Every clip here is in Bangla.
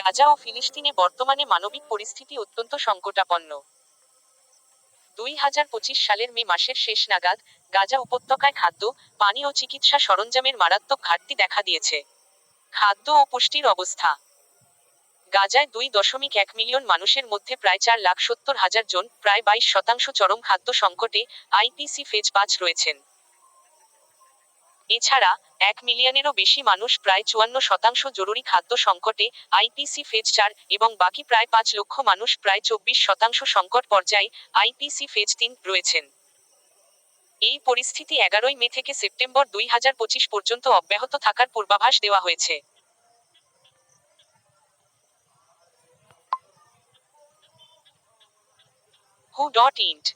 গাজা ও ফিলিস্তিনে বর্তমানে মানবিক পরিস্থিতি অত্যন্ত সংকটাপন্ন। 2025 সালের মে মাসের শেষ নাগাদ গাজা উপত্যকায় খাদ্য, পানি ও চিকিৎসা সরঞ্জামের মারাত্মক ঘাটতি দেখা দিয়েছে। খাদ্য ও পুষ্টির অবস্থা। গাজায় 2.1 মিলিয়ন মানুষের মধ্যে প্রায় 4,70,000 জন, প্রায় 22% চরম খাদ্য সংকটে, আইপিসি ফেজ 5 রয়েছেন। এছাড়া 1 মিলিয়নেরও বেশি মানুষ, প্রায় 54% জরুরি খাদ্য সংকটে, আইপিসি ফেজ 4, এবং বাকি প্রায় 5 লক্ষ মানুষ, প্রায় 24% সংকট পর্যায়ে, আইপিসি ফেজ 3 রয়েছেন। এই পরিস্থিতি 11 মে থেকে সেপ্টেম্বর 2025 পর্যন্ত অব্যাহত থাকার পূর্বাভাস দেওয়া হয়েছে। WHO.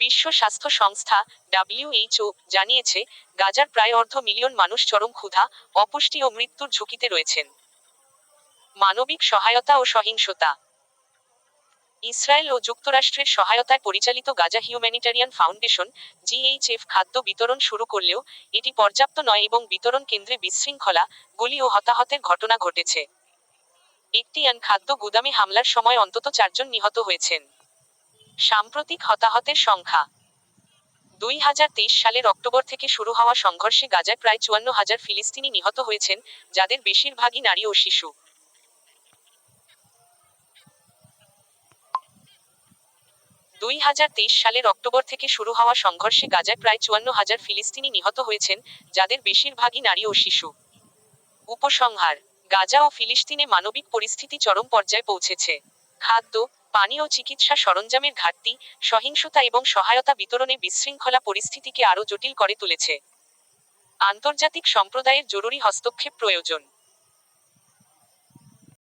বিশ্ব স্বাস্থ্য সংস্থা WHO জানিয়েছে, গাজার প্রায় অর্ধ মিলিয়ন মানুষ চরম ক্ষুধা, অপুষ্টি ও মৃত্যুর ঝুঁকিতে রয়েছেন। মানবিক সহায়তা ও সহিংসতা। ইসরায়েল ও যুক্তরাষ্ট্রের সহায়তায় পরিচালিত গাজা হিউম্যানিটারিয়ান ফাউন্ডেশন GHF খাদ্য বিতরণ শুরু করলেও এটি পর্যাপ্ত নয় এবং বিতরণ কেন্দ্রে বিশৃঙ্খলা, গুলি ও হতাহতের ঘটনা ঘটেছে। একটি খাদ্য গুদামে হামলার সময় অন্তত 4 জন নিহত হয়েছেন। সাম্প্রতিক হতাহতের সংখ্যা। 2023 সালের অক্টোবর থেকে শুরু হওয়া সংঘর্ষে গাজায় প্রায় 54,000 ফিলিস্তিনি নিহত হয়েছেন, যাদের বেশিরভাগই নারী ও শিশু। 2023 সালের অক্টোবর থেকে শুরু হওয়া সংঘর্ষে গাজায় প্রায় 54,000 ফিলিস্তিনি নিহত হয়েছেন, যাদের বেশিরভাগই নারী ও শিশু। উপসংহার: গাজা ও ফিলিস্তিনে মানবিক পরিস্থিতি চরম পর্যায়ে পৌঁছেছে। খাদ্য, পানি ও চিকিৎসা সরঞ্জামের ঘাটতি, সহিংসতা এবং সহায়তা বিতরণে বিশৃঙ্খলা পরিস্থিতিকে আরও জটিল করে তুলেছে। আন্তর্জাতিক সম্প্রদায়ের জরুরি হস্তক্ষেপ প্রয়োজন।